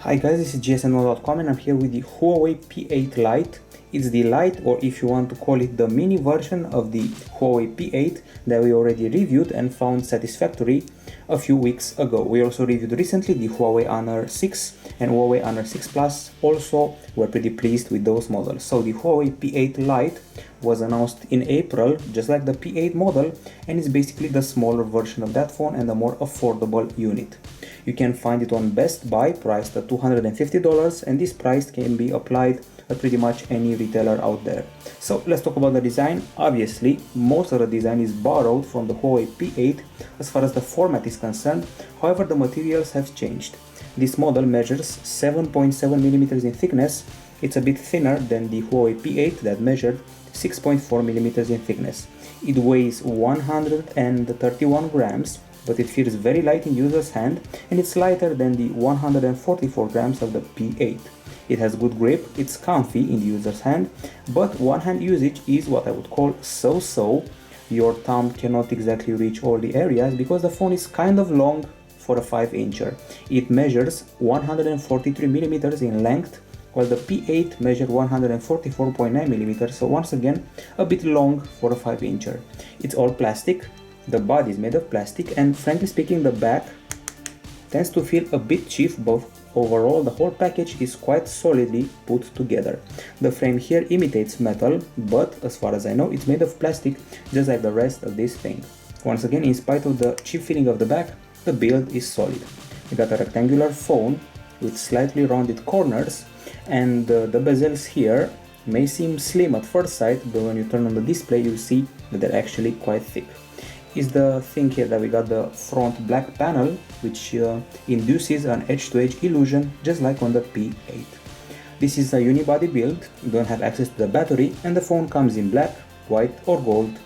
Hi guys, this is gsno.com and I'm here with the Huawei P8 Lite. It's the Lite, or if you want to call it the mini version of the Huawei P8 that we already reviewed and found satisfactory a few weeks ago. We also reviewed recently the Huawei Honor 6 and Huawei Honor 6 Plus. Also, we're pretty pleased with those models. So the Huawei P8 Lite was announced in April, just like the P8 model, and it's basically the smaller version of that phone and a more affordable unit. You can find it on Best Buy, priced at $250, and this price can be applied at pretty much any retailer out there. So let's talk about the design. Obviously, most of the design is borrowed from the Huawei P8 as far as the format is concerned. However, the materials have changed. This model measures 7.7mm in thickness. It's a bit thinner than the Huawei P8 that measured 6.4mm in thickness. It weighs 131 grams, but it feels very light in user's hand, and it's lighter than the 144 grams of the P8. It has good grip, it's comfy in the user's hand, but one-hand usage is what I would call so-so. Your thumb cannot exactly reach all the areas because the phone is kind of long for a 5-incher. It measures 143mm in length, while the P8 measured 144.9mm, so once again a bit long for a 5-incher. It's all plastic. The body is made of plastic, and frankly speaking, the back tends to feel a bit cheap, but overall the whole package is quite solidly put together. The frame here imitates metal, but as far as I know, it's made of plastic, just like the rest of this thing. Once again, in spite of the cheap feeling of the back, the build is solid. We got a rectangular phone with slightly rounded corners, and the bezels here may seem slim at first sight, but when you turn on the display, you'll see that they're actually quite thick. Is the thing here that we got the front black panel, which induces an edge-to-edge illusion, just like on the P8. This is a unibody build. You don't have access to the battery, and the phone comes in black, white or gold.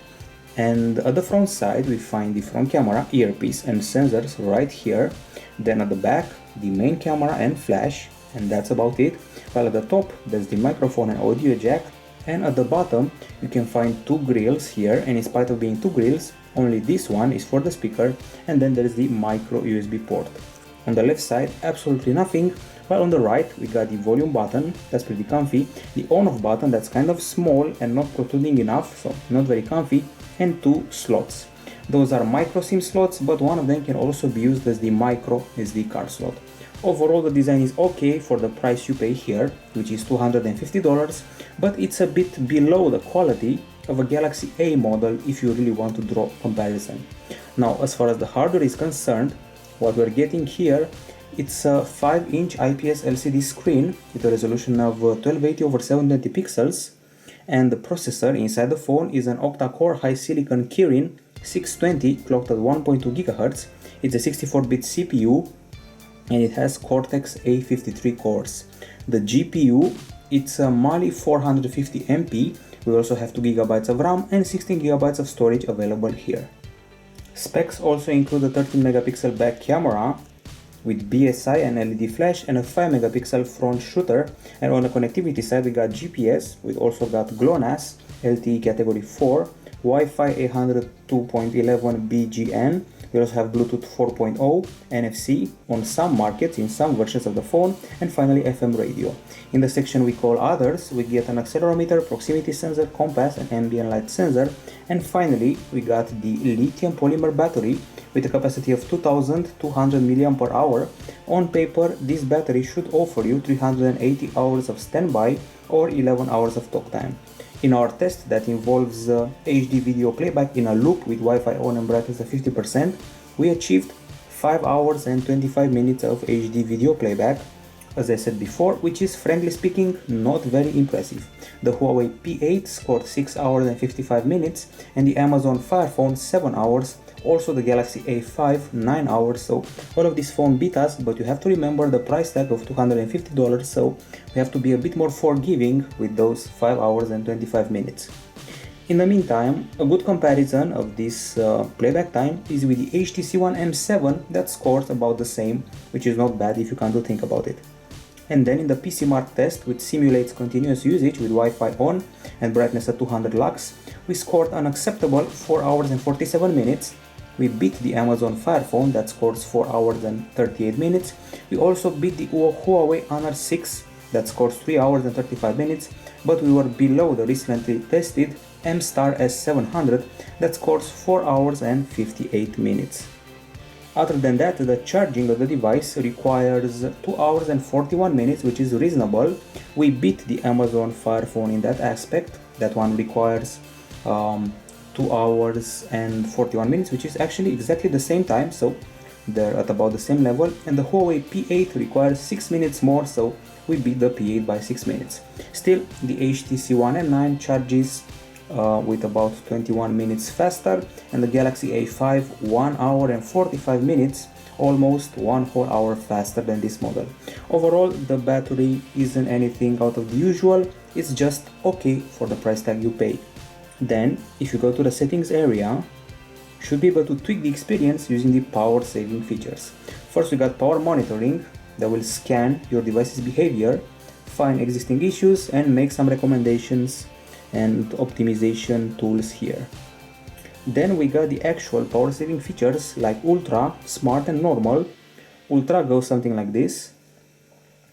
And at the front side we find the front camera, earpiece and sensors right here. Then at the back, the main camera and flash, and that's about it. While at the top there's the microphone and audio jack, and at the bottom you can find two grills here, and in spite of being two grills, only this one is for the speaker, and then there is the micro USB port. On the left side, absolutely nothing, while on the right we got the volume button, that's pretty comfy, the on-off button that's kind of small and not protruding enough, so not very comfy, and two slots. Those are micro SIM slots, but one of them can also be used as the micro SD card slot. Overall, the design is okay for the price you pay here, which is $250, but it's a bit below the quality of a Galaxy A model if you really want to draw comparison. Now, as far as the hardware is concerned, what we're getting here, it's a 5-inch IPS LCD screen with a resolution of 1280x720 pixels, and the processor inside the phone is an octa-core high-silicon Kirin 620 clocked at 1.2 GHz. It's a 64-bit CPU, and it has Cortex A53 cores. The GPU, it's a Mali 450MP. We also have 2GB of RAM and 16GB of storage available here. Specs also include a 13MP back camera with BSI and LED flash and a 5MP front shooter, and on the connectivity side we got GPS, we also got GLONASS, LTE category 4, Wi-Fi 802.11 BGN. We also have Bluetooth 4.0, NFC on some markets in some versions of the phone, and finally FM radio. In the section we call others, we get an accelerometer, proximity sensor, compass and ambient light sensor, and finally we got the lithium polymer battery with a capacity of 2200 mAh. On paper, this battery should offer you 380 hours of standby or 11 hours of talk time. In our test that involves HD video playback in a loop with Wi-Fi on and brightness of 50%, we achieved 5 hours and 25 minutes of HD video playback, as I said before, which is frankly speaking not very impressive. The Huawei P8 scored 6 hours and 55 minutes and the Amazon Fire Phone 7 hours, also the Galaxy A5 9 hours, so all of this phone beat us, but you have to remember the price tag of $250, so we have to be a bit more forgiving with those 5 hours and 25 minutes. In the meantime, a good comparison of this playback time is with the HTC One M7 that scores about the same, which is not bad if you come to think about it. And then in the PC Mark test, which simulates continuous usage with Wi-Fi on and brightness at 200 lux, we scored an acceptable 4 hours and 47 minutes, We beat the Amazon Fire Phone that scores 4 hours and 38 minutes. We also beat the Huawei Honor 6 that scores 3 hours and 35 minutes, but we were below the recently tested M-Star S700 that scores 4 hours and 58 minutes. Other than that, the charging of the device requires 2 hours and 41 minutes, which is reasonable. We beat the Amazon Fire Phone in that aspect. That one requires 2 hours and 41 minutes, which is actually exactly the same time, so they're at about the same level. And the Huawei P8 requires 6 minutes more, so we beat the P8 by 6 minutes. Still, the HTC One M9 charges with about 21 minutes faster, and the Galaxy A5 1 hour and 45 minutes, almost 1 whole hour faster than this model. Overall, the battery isn't anything out of the usual, it's just okay for the price tag you pay. Then, if you go to the settings area, you should be able to tweak the experience using the power saving features. First, we got power monitoring that will scan your device's behavior, find existing issues, and make some recommendations and optimization tools here. Then we got the actual power saving features like Ultra, Smart, and Normal. Ultra goes something like this.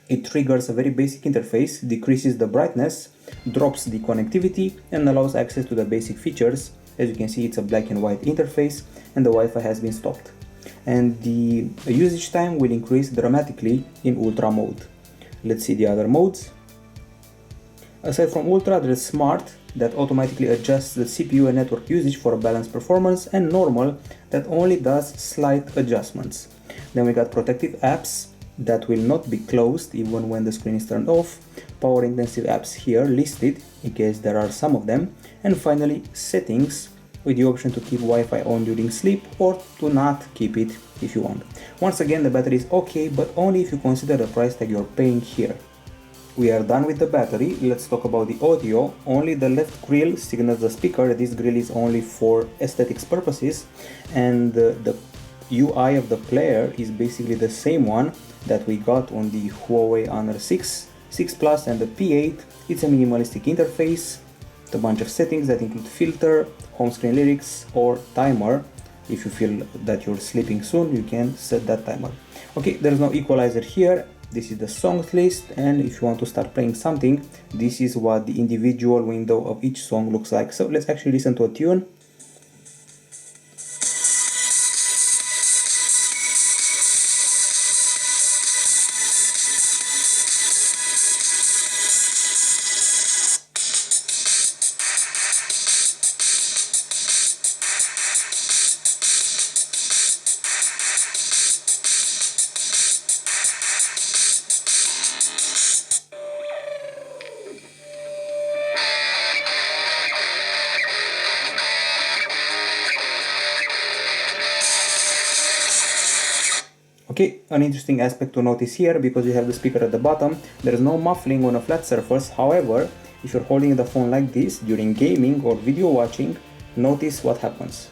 It triggers a very basic interface, decreases the brightness, drops the connectivity, and allows access to the basic features. As you can see, it's a black and white interface, and the Wi-Fi has been stopped. And the usage time will increase dramatically in Ultra mode. Let's see the other modes. Aside from Ultra, there is Smart that automatically adjusts the CPU and network usage for a balanced performance, and Normal that only does slight adjustments. Then we got Protective apps that will not be closed even when the screen is turned off, power intensive apps here listed in case there are some of them, and finally Settings with the option to keep Wi-Fi on during sleep or to not keep it if you want. Once again, the battery is okay, but only if you consider the price tag you're paying here. We are done with the battery. Let's talk about the audio. Only the left grill signals the speaker. This grill is only for aesthetics purposes, and the UI of the player is basically the same one that we got on the Huawei Honor 6, 6 Plus, and the P8. It's a minimalistic interface, a bunch of settings that include filter, home screen lyrics, or timer. If you feel that you're sleeping soon, you can set that timer. Okay, there's no equalizer here. This is the songs list, and if you want to start playing something, this is what the individual window of each song looks like. So let's actually listen to a tune. Okay, an interesting aspect to notice here, because you have the speaker at the bottom, there is no muffling on a flat surface. However, if you're holding the phone like this during gaming or video watching, notice what happens.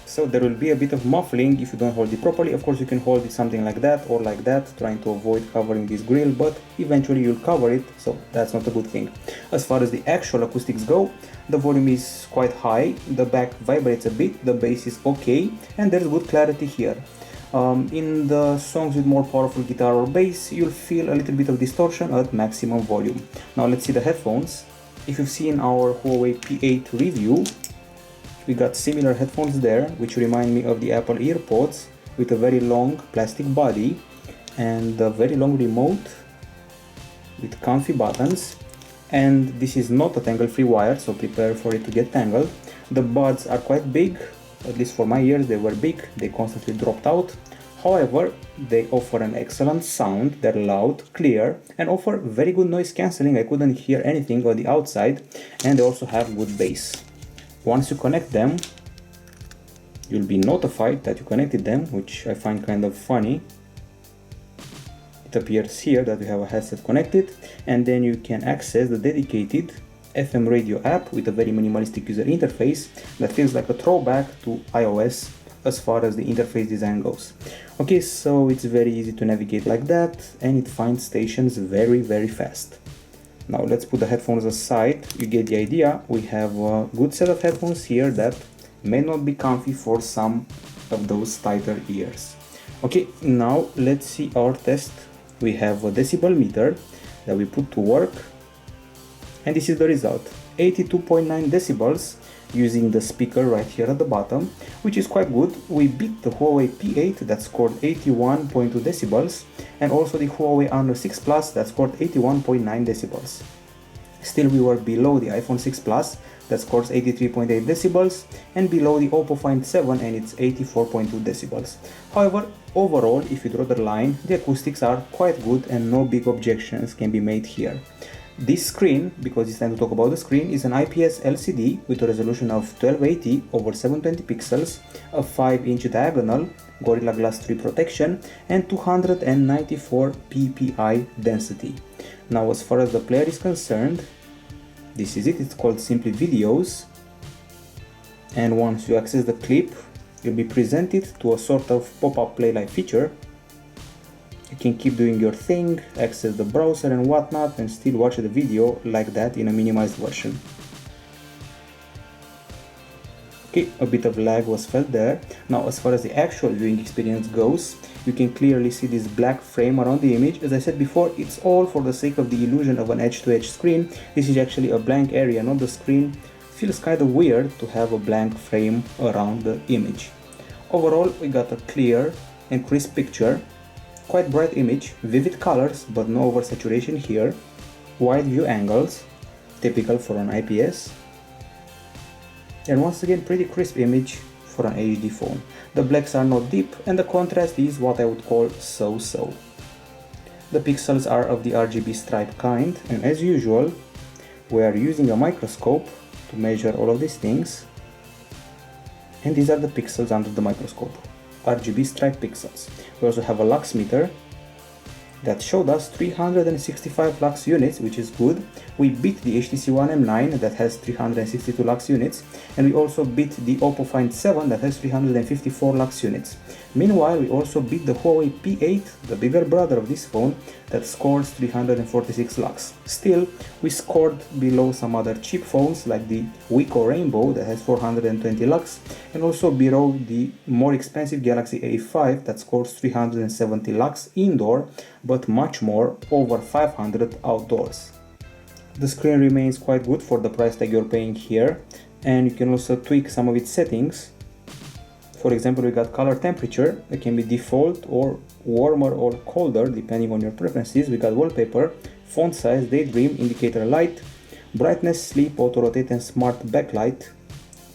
So there will be a bit of muffling if you don't hold it properly. Of course, you can hold it something like that or like that, trying to avoid covering this grill, but eventually you'll cover it, so that's not a good thing. As far as the actual acoustics go, the volume is quite high, the back vibrates a bit, the bass is okay, and there's good clarity here. In the songs with more powerful guitar or bass, you'll feel a little bit of distortion at maximum volume. Now let's see the headphones. If you've seen our Huawei P8 review, we got similar headphones there, which remind me of the Apple EarPods, with a very long plastic body and a very long remote with comfy buttons. And this is not a tangle-free wire, so prepare for it to get tangled. The buds are quite big, at least for my ears they were big, they constantly dropped out. However, they offer an excellent sound, they're loud, clear, and offer very good noise cancelling. I couldn't hear anything on the outside, and they also have good bass. Once you connect them, you'll be notified that you connected them, which I find kind of funny. It appears here that we have a headset connected, and then you can access the dedicated FM radio app with a very minimalistic user interface that feels like a throwback to iOS as far as the interface design goes. Okay, so it's very easy to navigate like that, and it finds stations very fast. Now let's put the headphones aside. You get the idea. We have a good set of headphones here that may not be comfy for some of those tighter ears. Okay, now let's see our test. We have a decibel meter that we put to work, and this is the result: 82.9 decibels using the speaker right here at the bottom, which is quite good. We beat the Huawei P8 that scored 81.2 decibels, and also the Huawei Honor 6 Plus that scored 81.9 decibels. Still, we were below the iPhone 6 Plus that scores 83.8 decibels, and below the Oppo Find 7 and its 84.2 decibels. However, overall, if you draw the line, the acoustics are quite good and no big objections can be made here. This screen, because it's time to talk about the screen, is an IPS LCD with a resolution of 1280 over 720 pixels, a 5-inch diagonal, Gorilla Glass 3 protection, and 294 ppi density. Now, as far as the player is concerned, this is it. It's called Simply Videos, and once you access the clip, you'll be presented to a sort of pop-up play-like feature. You can keep doing your thing, access the browser and whatnot, and still watch the video like that in a minimized version. Okay, a bit of lag was felt there. Now, as far as the actual viewing experience goes, you can clearly see this black frame around the image. As I said before, it's all for the sake of the illusion of an edge-to-edge screen. This is actually a blank area, not the screen. Feels kind of weird to have a blank frame around the image. Overall, we got a clear and crisp picture. Quite bright image, vivid colors, but no oversaturation here. Wide view angles, typical for an IPS. And once again, pretty crisp image for an HD phone. The blacks are not deep, and the contrast is what I would call so-so. The pixels are of the RGB stripe kind, and as usual, we are using a microscope to measure all of these things. And these are the pixels under the microscope. RGB stripe pixels. We also have a lux meter that showed us 365 lux units, which is good. We beat the HTC One M9 that has 362 lux units, and we also beat the Oppo Find 7 that has 354 lux units. Meanwhile, we also beat the Huawei P8, the bigger brother of this phone, that scores 346 lux. Still, we scored below some other cheap phones like the Wiko Rainbow that has 420 lux, and also below the more expensive Galaxy A5 that scores 370 lux indoor, but much more, over 500 outdoors. The screen remains quite good for the price tag you're paying here, and you can also tweak some of its settings. For example, we got color temperature that can be default or warmer or colder depending on your preferences. We got wallpaper, font size, daydream, indicator light, brightness, sleep, auto rotate, and smart backlight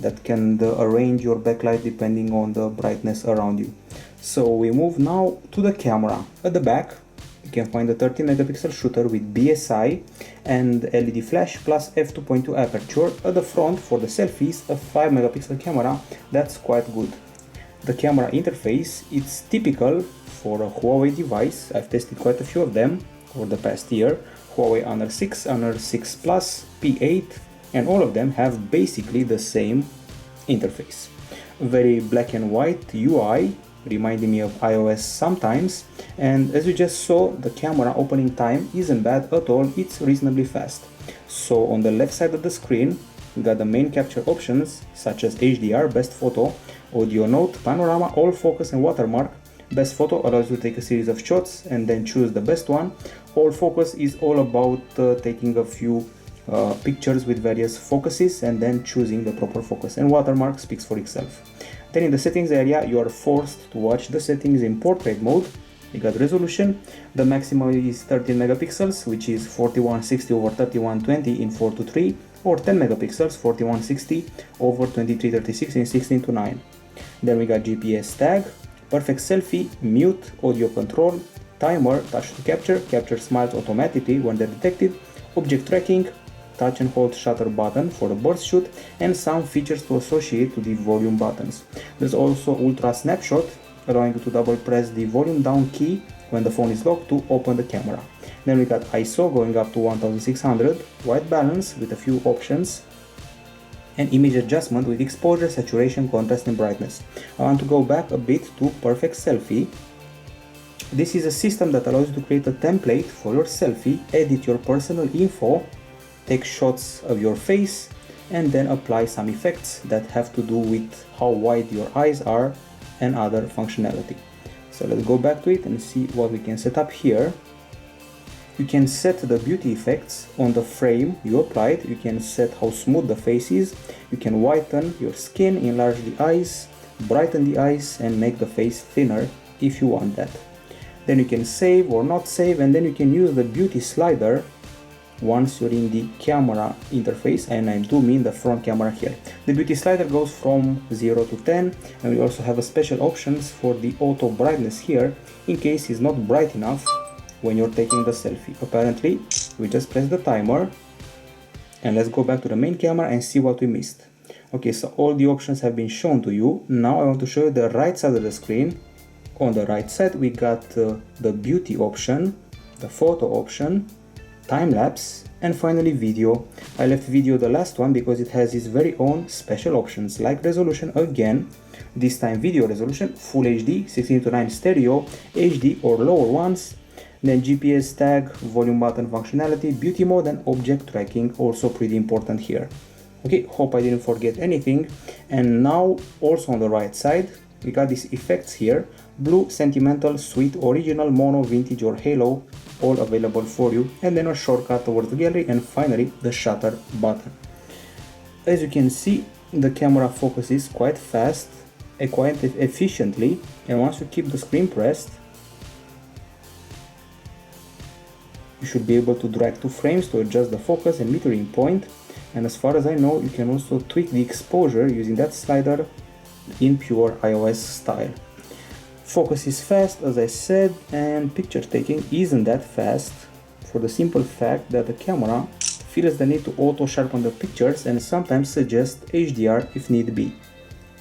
that can arrange your backlight depending on the brightness around you. So we move now to the camera. At the back, you can find a 13 megapixel shooter with BSI and LED flash plus f2.2 aperture. At the front, for the selfies, a 5 megapixel camera. That's quite good. The camera interface, it's typical for a Huawei device. I've tested quite a few of them over the past year. Huawei Honor 6, Honor 6 Plus, P8, and all of them have basically the same interface. Very black and white UI, reminding me of iOS sometimes, and as you just saw, the camera opening time isn't bad at all, it's reasonably fast. So on the left side of the screen, we got the main capture options such as HDR, best photo, audio note, panorama, all focus, and watermark. Best photo allows you to take a series of shots and then choose the best one. All focus is all about taking a few pictures with various focuses and then choosing the proper focus, and watermark speaks for itself. Then in the settings area, you are forced to watch the settings in portrait mode. You got resolution. The maximum is 13 megapixels, which is 4160 over 3120 in 4:3, or 10 megapixels, 4160 over 2336 in 16:9. Then we got GPS tag, perfect selfie, mute, audio control, timer, touch to capture, capture smiles automatically when they're detected, object tracking, touch and hold shutter button for the burst shoot, and some features to associate to the volume buttons. There's also ultra snapshot, allowing you to double press the volume down key when the phone is locked to open the camera. Then we got ISO going up to 1600, white balance with a few options, and image adjustment with exposure, saturation, contrast and brightness. I want to go back a bit to perfect selfie. This is a system that allows you to create a template for your selfie, edit your personal info, take shots of your face, and then apply some effects that have to do with how wide your eyes are and other functionality. So let's go back to it and see what we can set up here. You can set the beauty effects on the frame you applied. You can set how smooth the face is. You can whiten your skin, enlarge the eyes, brighten the eyes, and make the face thinner if you want that. Then you can save or not save, and then you can use the beauty slider once you're in the camera interface, and I do mean the front camera here. The beauty slider goes from 0 to 10, and we also have a special options for the auto brightness here in case it's not bright enough when you're taking the selfie. Apparently we just press the timer, and let's go back to the main camera and see what we missed. Okay, so all the options have been shown to you. Now I want to show you the right side of the screen. On the right side we got the beauty option, the photo option, time-lapse, and finally video. I left video the last one because it has its very own special options like resolution again, this time video resolution, Full HD, 16:9 stereo, HD or lower ones, then GPS tag, volume button functionality, beauty mode, and object tracking, also pretty important here. Okay, hope I didn't forget anything. And now also on the right side we got these effects here: blue, sentimental, sweet, original, mono, vintage or halo, all available for you, and then a shortcut towards the gallery, and finally the shutter button. As you can see, the camera focuses quite fast and quite efficiently, and once you keep the screen pressed you should be able to drag 2 frames to adjust the focus and metering point. And as far as I know, you can also tweak the exposure using that slider in pure iOS style. Focus is fast, as I said, and picture taking isn't that fast for the simple fact that the camera feels the need to auto sharpen the pictures and sometimes suggest HDR if need be.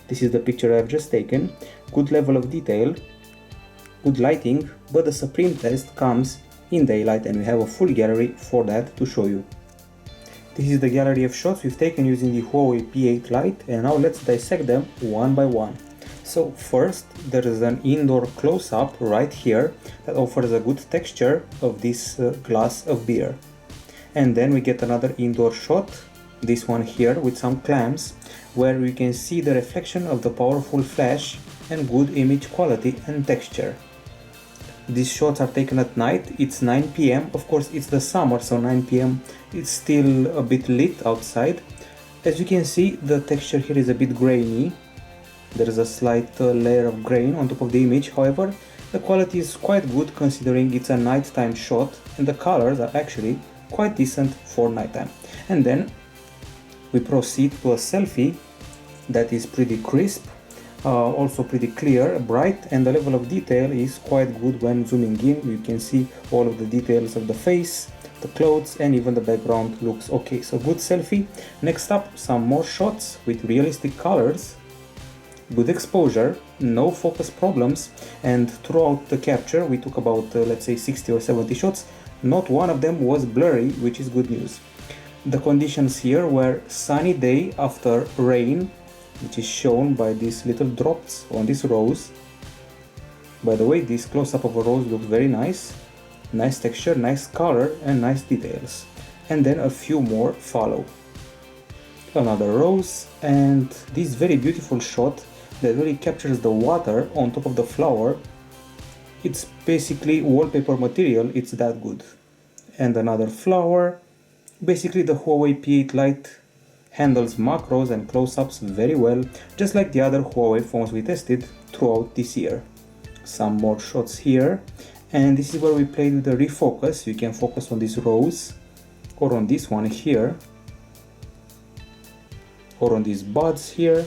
This is the picture I've just taken. Good level of detail, good lighting, but the supreme test comes in daylight, and we have a full gallery for that to show you. This is the gallery of shots we've taken using the Huawei P8 Lite, and now let's dissect them one by one. So first, there is an indoor close-up right here that offers a good texture of this glass of beer. And then we get another indoor shot, this one here with some clamps, where we can see the reflection of the powerful flash and good image quality and texture. These shots are taken at night. It's 9 p.m. Of course, it's the summer, so 9 p.m. it's still a bit lit outside. As you can see, the texture here is a bit grainy. There is a slight layer of grain on top of the image. However, the quality is quite good considering it's a nighttime shot, and the colors are actually quite decent for nighttime. And then we proceed to a selfie that is pretty crisp, also pretty clear, bright, and the level of detail is quite good. When zooming in, you can see all of the details of the face, the clothes, and even the background looks okay. So good selfie. Next up, some more shots with realistic colors, good exposure, no focus problems, and throughout the capture we took about let's say 60 or 70 shots. Not one of them was blurry, which is good news. The conditions here were sunny day after rain, which is shown by these little drops on this rose. By the way, this close-up of a rose looks very nice. Nice texture, nice color, and nice details. And then a few more follow. Another rose, and this very beautiful shot that really captures the water on top of the flower. It's basically wallpaper material, it's that good. And another flower. Basically the Huawei P8 Lite handles macros and close-ups very well, just like the other Huawei phones we tested throughout this year. Some more shots here, and this is where we played with the refocus. You can focus on this rose, or on this one here, or on these buds here.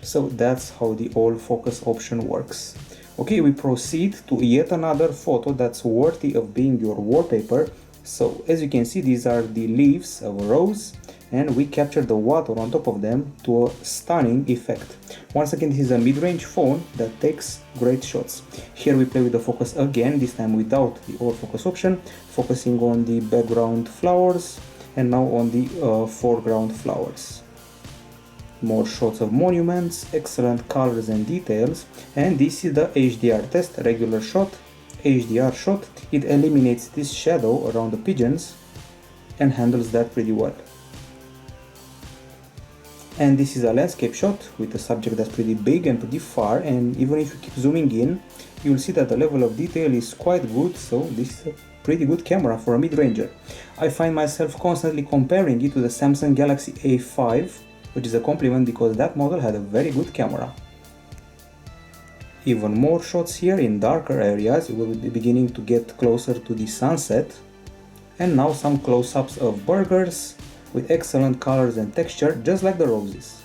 So that's how the all focus option works. Okay, we proceed to yet another photo that's worthy of being your wallpaper. So as you can see, these are the leaves of a rose, and we captured the water on top of them to a stunning effect. Once again, this is a mid-range phone that takes great shots. Here we play with the focus again, this time without the all focus option, focusing on the background flowers, and now on the foreground flowers. More shots of monuments, excellent colors and details, and this is the HDR test, regular shot, HDR shot. It eliminates this shadow around the pigeons and handles that pretty well. And this is a landscape shot with a subject that's pretty big and pretty far, and even if you keep zooming in, you'll see that the level of detail is quite good, so this is a pretty good camera for a mid-ranger. I find myself constantly comparing it to the Samsung Galaxy A5, which is a compliment because that model had a very good camera. Even more shots here in darker areas. We will be beginning to get closer to the sunset. And now some close-ups of burgers with excellent colors and texture, just like the roses.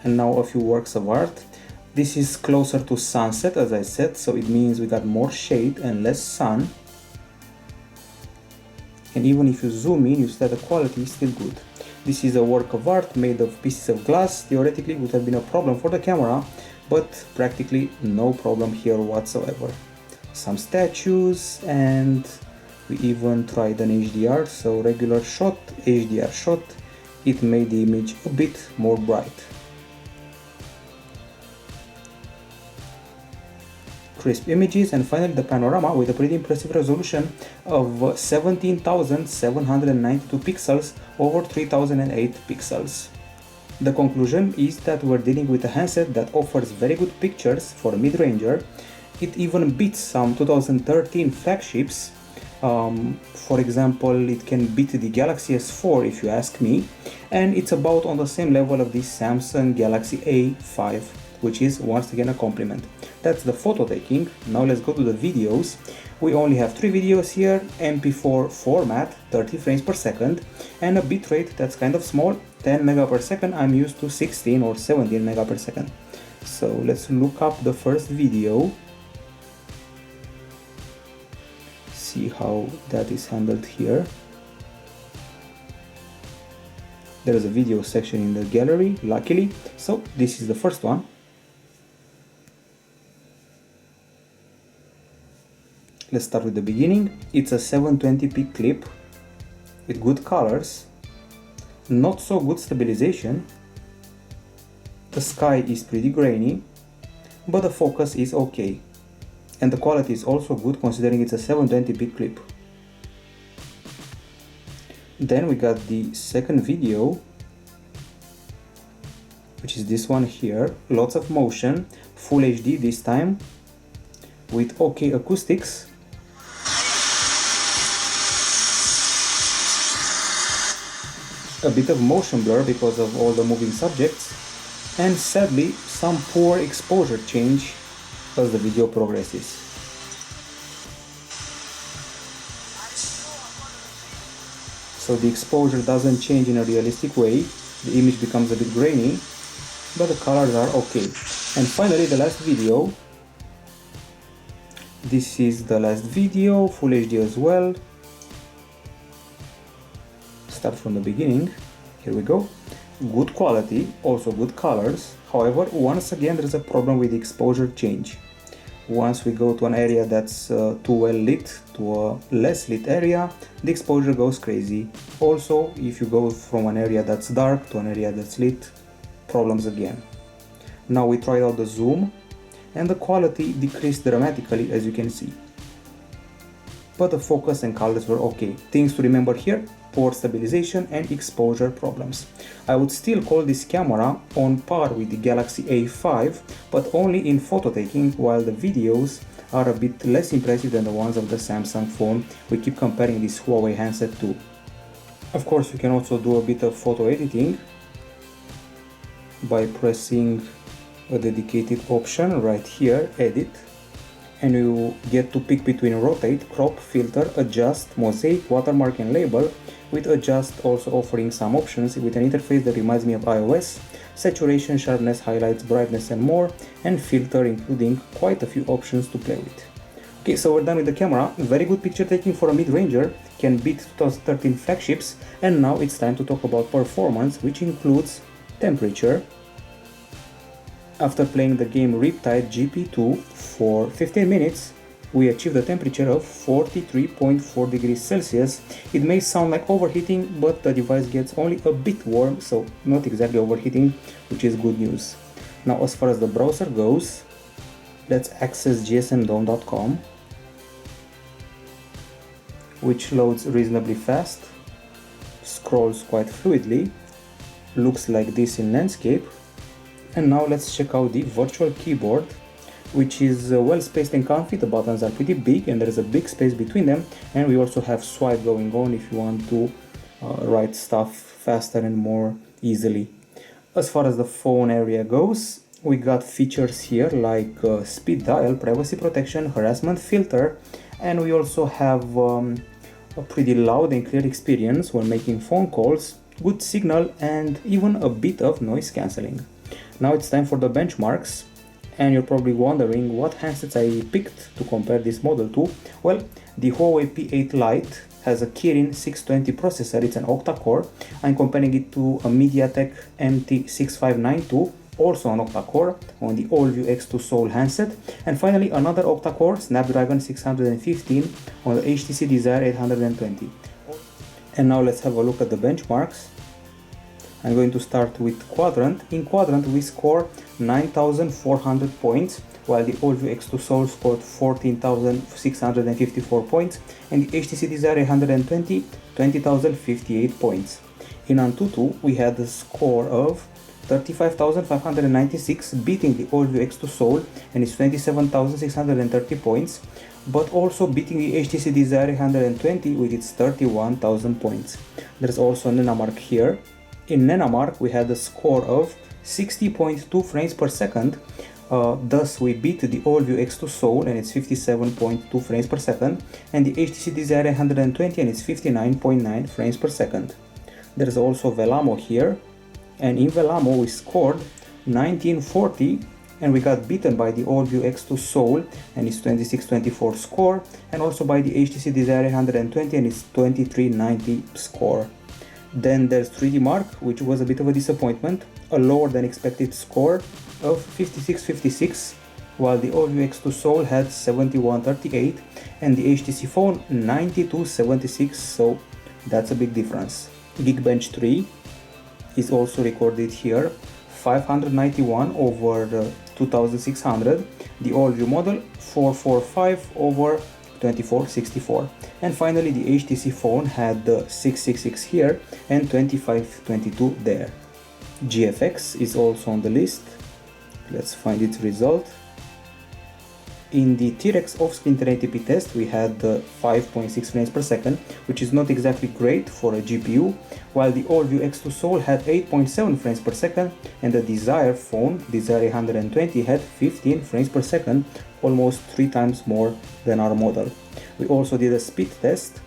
And now a few works of art. This is closer to sunset, as I said, so it means we got more shade and less sun. And even if you zoom in, you see that the quality is still good. This is a work of art made of pieces of glass. Theoretically, it would have been a problem for the camera, but practically no problem here whatsoever. Some statues, and we even tried an HDR, so regular shot, HDR shot. It made the image a bit more bright. Crisp images, and finally the panorama with a pretty impressive resolution of 17,792 pixels over 3008 pixels. The conclusion is that we're dealing with a handset that offers very good pictures for a mid-ranger. It even beats some 2013 flagships. For example, it can beat the Galaxy S4 if you ask me, and it's about on the same level of the Samsung Galaxy A5, which is once again a compliment. That's the photo taking. Now let's go to the videos. We only have 3 videos here, MP4 format, 30 frames per second, and a bitrate that's kind of small, 10 mega per second. I'm used to 16 or 17 mega per second. So let's look up the first video. See how that is handled here. There is a video section in the gallery, luckily. So this is the first one. Let's start with the beginning. It's a 720p clip with good colors, not so good stabilization. The sky is pretty grainy, but the focus is okay. And the quality is also good considering it's a 720p clip. Then we got the second video, which is this one here. Lots of motion, full HD this time, with okay acoustics. A bit of motion blur because of all the moving subjects, and sadly some poor exposure change as the video progresses. So the exposure doesn't change in a realistic way, the image becomes a bit grainy, but the colors are okay. And finally the last video. This is the last video, full HD as well. Start from the beginning. Here we go. Good quality, also good colors. However, once again there is a problem with the exposure change. Once we go to an area that's too well lit to a less lit area, the exposure goes crazy. Also, if you go from an area that's dark to an area that's lit, problems again. Now we tried out the zoom, and the quality decreased dramatically, as you can see. But the focus and colors were okay. Things to remember here: poor stabilization and exposure problems. I would still call this camera on par with the Galaxy A5, but only in photo taking, while the videos are a bit less impressive than the ones of the Samsung phone we keep comparing this Huawei handset to. Of course, you can also do a bit of photo editing by pressing a dedicated option right here, edit, and you get to pick between rotate, crop, filter, adjust, mosaic, watermark and label, with adjust also offering some options with an interface that reminds me of iOS, saturation, sharpness, highlights, brightness and more, and filter including quite a few options to play with. Okay, so we're done with the camera. Very good picture taking for a mid-ranger, can beat 2013 flagships, and now it's time to talk about performance, which includes temperature. After playing the game Riptide GP2 for 15 minutes, we achieved a temperature of 43.4 degrees Celsius. It may sound like overheating, but the device gets only a bit warm, so not exactly overheating, which is good news. Now, as far as the browser goes, let's access gsmdome.com, which loads reasonably fast, scrolls quite fluidly, looks like this in landscape. And now let's check out the virtual keyboard, which is well spaced and comfy. The buttons are pretty big and there is a big space between them, and we also have swipe going on if you want to write stuff faster and more easily. As far as the phone area goes, we got features here like speed dial, privacy protection, harassment filter, and we also have a pretty loud and clear experience when making phone calls, good signal, and even a bit of noise cancelling. Now it's time for the benchmarks, and you're probably wondering what handsets I picked to compare this model to. Well, the Huawei P8 Lite has a Kirin 620 processor, it's an octa-core. I'm comparing it to a MediaTek MT6592, also an octa-core, on the AllView X2 Soul handset. And finally another octa-core, Snapdragon 615 on the HTC Desire 820. And now let's have a look at the benchmarks. I'm going to start with Quadrant. In Quadrant we score 9,400 points, while the AllView X2 Soul scored 14,654 points, and the HTC Desire 820 20,058 points. In Antutu we had a score of 35,596, beating the AllView X2 Soul and its 27,630 points, but also beating the HTC Desire 820 with its 31,000 points. There's also a Nenamark here. In Nenamark we had a score of 60.2 frames per second, thus we beat the AllView X2 Soul and its 57.2 frames per second, and the HTC Desire 120 and its 59.9 frames per second. There's also Velamo here, and in Velamo we scored 1940 and we got beaten by the AllView X2 Soul and its 2624 score, and also by the HTC Desire 120 and its 2390 score. Then there's 3D Mark, which was a bit of a disappointment, a lower than expected score of 5656, while the AllView X2 Soul had 7138 and the HTC Phone 9276, so that's a big difference. Geekbench 3 is also recorded here, 591 over 2600, the AllView model 445 over 2464, and finally the HTC Phone had 666 here and 2522 there. GFX is also on the list. Let's find its result. In the T-Rex off-screen 1080p test we had 5.6 frames per second, which is not exactly great for a GPU, while the AllView X2 Soul had 8.7 frames per second and the Desire phone, Desire 120, had 15 frames per second, almost 3 times more than our model. We also did a speed test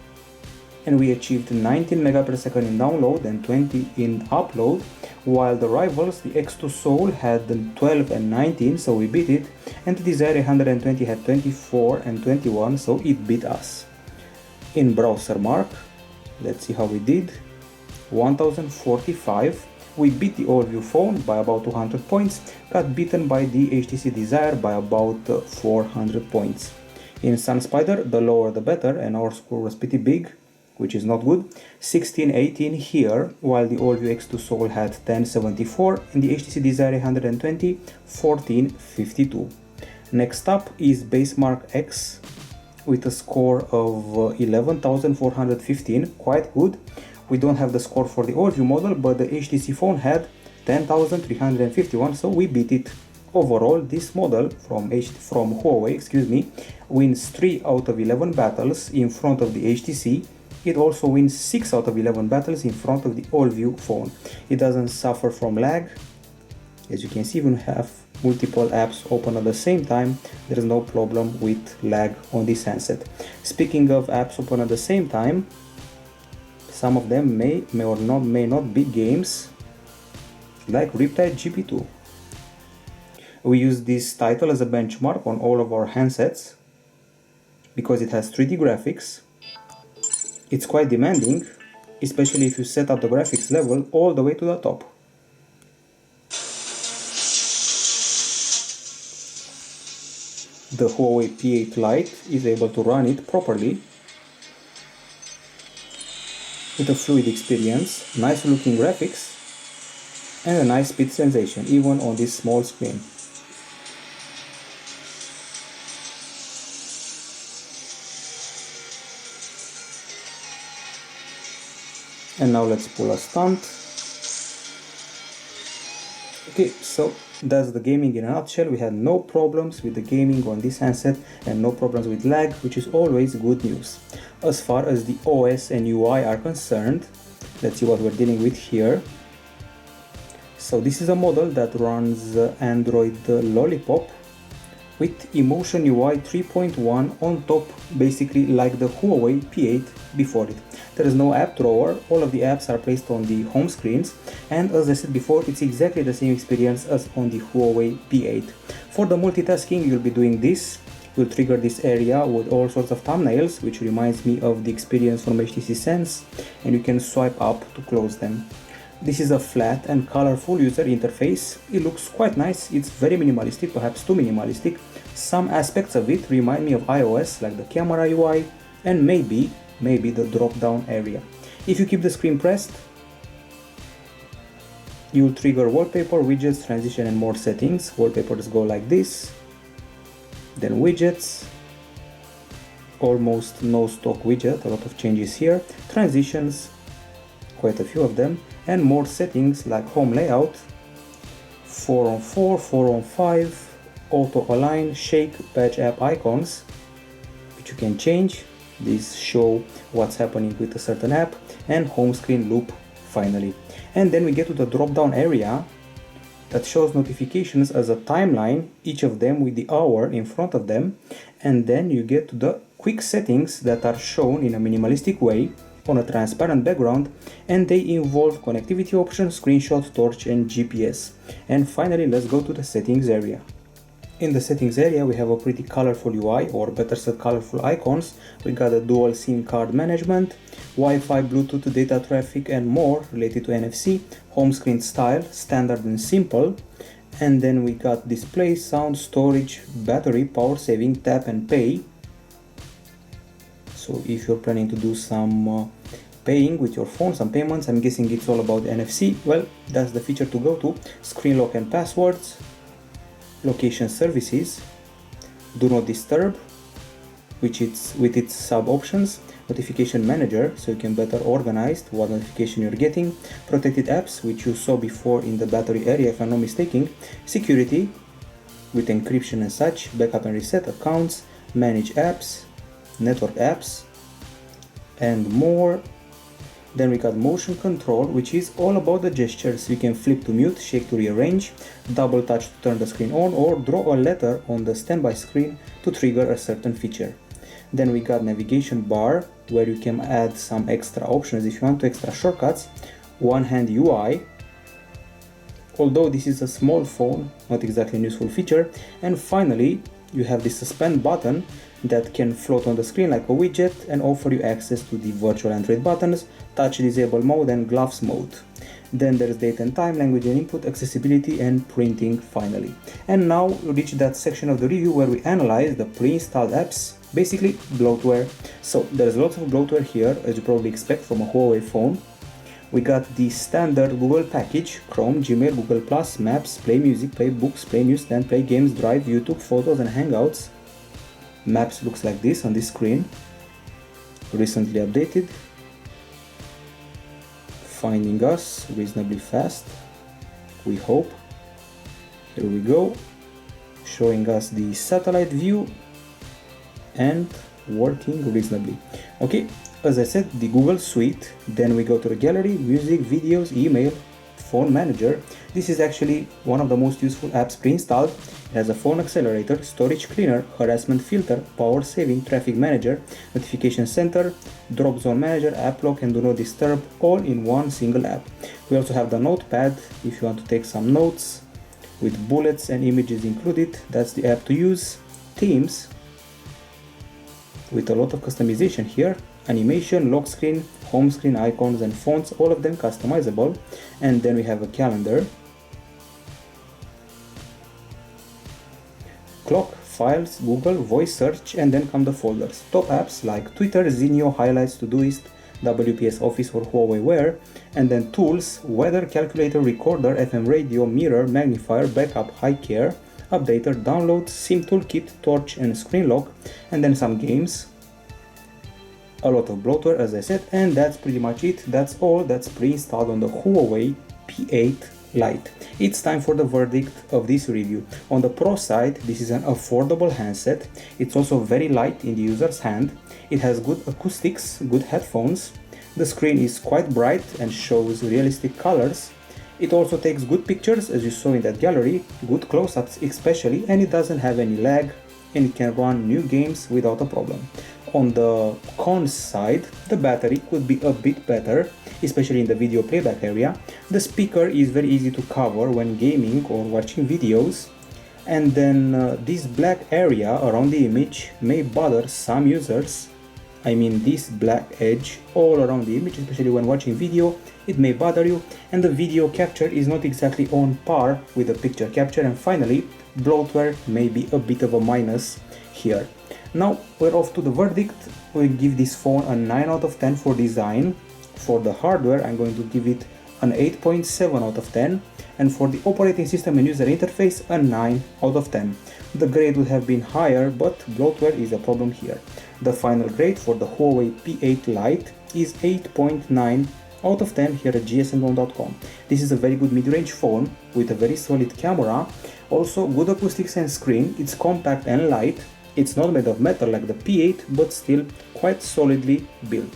and we achieved 19 megapixel in download and 20 in upload, while the rivals, the X2 Soul, had 12 and 19, so we beat it, and the Desire 120 had 24 and 21, so it beat us. In browser mark, let's see how we did. 1045, we beat the AllView Phone by about 200 points, got beaten by the HTC Desire by about 400 points. In SunSpider, the lower the better, and our score was pretty big, which is not good. 1618 here, while the AllView X2 Soul had 1074 and the HTC Desire 120 1452. Next up is Basemark X with a score of 11,415, quite good. We don't have the score for the AllView model, but the HTC Phone had 10,351, so we beat it. Overall, this model from Huawei, wins 3 out of 11 battles in front of the HTC. It also wins 6 out of 11 battles in front of the AllView Phone. It doesn't suffer from lag. As you can see, when you have multiple apps open at the same time, there is no problem with lag on this handset. Speaking of apps open at the same time, some of them may not be games, like Riptide GP2. We use this title as a benchmark on all of our handsets because it has 3D graphics. It's quite demanding, especially if you set up the graphics level all the way to the top. the Huawei P8 Lite is able to run it properly with a fluid experience, nice looking graphics, and a nice speed sensation even on this small screen. And now let's pull a stunt. Okay, so that's the gaming in a nutshell. We had no problems with the gaming on this handset and no problems with lag, which is always good news. As far as the OS and UI are concerned, let's see what we're dealing with here. So this is a model that runs Android Lollipop with Emotion UI 3.1 on top, basically like the Huawei P8 before it. There is no app drawer, all of the apps are placed on the home screens, and as I said before, it's exactly the same experience as on the Huawei P8. For the multitasking, you'll be doing this. You'll trigger this area with all sorts of thumbnails, which reminds me of the experience from HTC Sense, and you can swipe up to close them. This is a flat and colorful user interface. It looks quite nice, it's very minimalistic, perhaps too minimalistic. Some aspects of it remind me of iOS, like the camera UI, and maybe the drop-down area. If you keep the screen pressed, you'll trigger wallpaper, widgets, transition, and more settings. Wallpapers go like this, then widgets, almost no stock widget, a lot of changes here, transitions, quite a few of them, and more settings like home layout, 4:4, 4:5, auto align, shake, patch app icons, which you can change. These show what's happening with a certain app, and home screen loop finally. And then we get to the drop down area that shows notifications as a timeline, each of them with the hour in front of them. And then you get to the quick settings that are shown in a minimalistic way on a transparent background, and they involve connectivity options, screenshot, torch, and GPS. And finally, let's go to the settings area. In the settings area, we have a pretty colorful UI, or better said, colorful icons. We got a dual SIM card management, Wi-Fi, Bluetooth, data traffic, and more related to NFC, home screen style, standard and simple, and then we got display, sound, storage, battery, power saving, tap and pay. So if you're planning to do some paying with your phone, some payments, I'm guessing it's all about NFC, well, that's the feature to go to. Screen lock and passwords, location services, do not disturb, which it's with its sub options, notification manager, so you can better organize what notification you're getting, protected apps, which you saw before in the battery area if I'm not mistaken, security with encryption and such, backup and reset, accounts, manage apps, network apps, and more. Then we got motion control, which is all about the gestures. You can flip to mute, shake to rearrange, double touch to turn the screen on, or draw a letter on the standby screen to trigger a certain feature. Then we got navigation bar, where you can add some extra options if you want to, extra shortcuts, one hand UI, although this is a small phone, not exactly a useful feature. And finally, you have the suspend button that can float on the screen like a widget and offer you access to the virtual Android buttons, touch disable mode, and gloves mode. Then there's date and time, language and input, accessibility, and printing finally. And now we reach that section of the review where we analyze the pre-installed apps, basically bloatware. So there's lots of bloatware here, as you probably expect from a Huawei phone. We got the standard Google package, Chrome, Gmail, Google+, Maps, Play Music, Play Books, Play Newsstand, Play Games, Drive, YouTube, Photos, and Hangouts. Maps looks like this on this screen, recently updated. Finding us reasonably fast, we hope. Here we go, showing us the satellite view and working reasonably. Okay, as I said, the Google Suite, then we go to the gallery, music, videos, email, phone manager. This is actually one of the most useful apps pre-installed. It has a phone accelerator, storage cleaner, harassment filter, power saving, traffic manager, notification center, drop zone manager, app lock, and do not disturb, all in one single app. We also have the notepad if you want to take some notes with bullets and images included. That's the app to use. Themes with a lot of customization here, animation, lock screen, home screen, icons, and fonts, all of them customizable. And then we have a calendar, clock, Files, Google, Voice Search, and then come the folders. Top apps like Twitter, Zinio, Highlights, Todoist, WPS Office or Huawei Wear, and then tools, weather, calculator, recorder, FM radio, mirror, magnifier, backup, high care, updater, downloads, SIM toolkit, torch, and screen lock, and then some games, a lot of bloatware as I said, and that's pretty much it. That's all that's pre-installed on the Huawei P8 Lite. It's time for the verdict of this review. On the pro side, this is an affordable handset. It's also very light in the user's hand. It has good acoustics, good headphones. The screen is quite bright and shows realistic colors. It also takes good pictures, as you saw in that gallery, good close-ups especially, and it doesn't have any lag, and it can run new games without a problem. On the cons side, the battery could be a bit better, especially in the video playback area. The speaker is very easy to cover when gaming or watching videos, and then this black area around the image may bother some users. I mean this black edge all around the image, especially when watching video, it may bother you, and the video capture is not exactly on par with the picture capture. And finally, bloatware may be a bit of a minus here. Now we're off to the verdict. We'll give this phone a 9 out of 10 for design. For the hardware, I'm going to give it an 8.7 out of 10, and for the operating system and user interface, a 9 out of 10. The grade would have been higher, but bloatware is a problem here. The final grade for the Huawei P8 Lite is 8.9 out of 10 here at gsm.com. This is a very good mid-range phone with a very solid camera, also good acoustics and screen. It's compact and light. It's not made of metal like the P8, but still quite solidly built.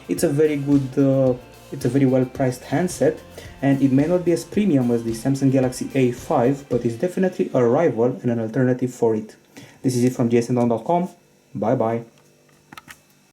It's a very good, it's a very well priced handset, and it may not be as premium as the Samsung Galaxy A5, but it's definitely a rival and an alternative for it. This is it from gsm.com. Bye bye.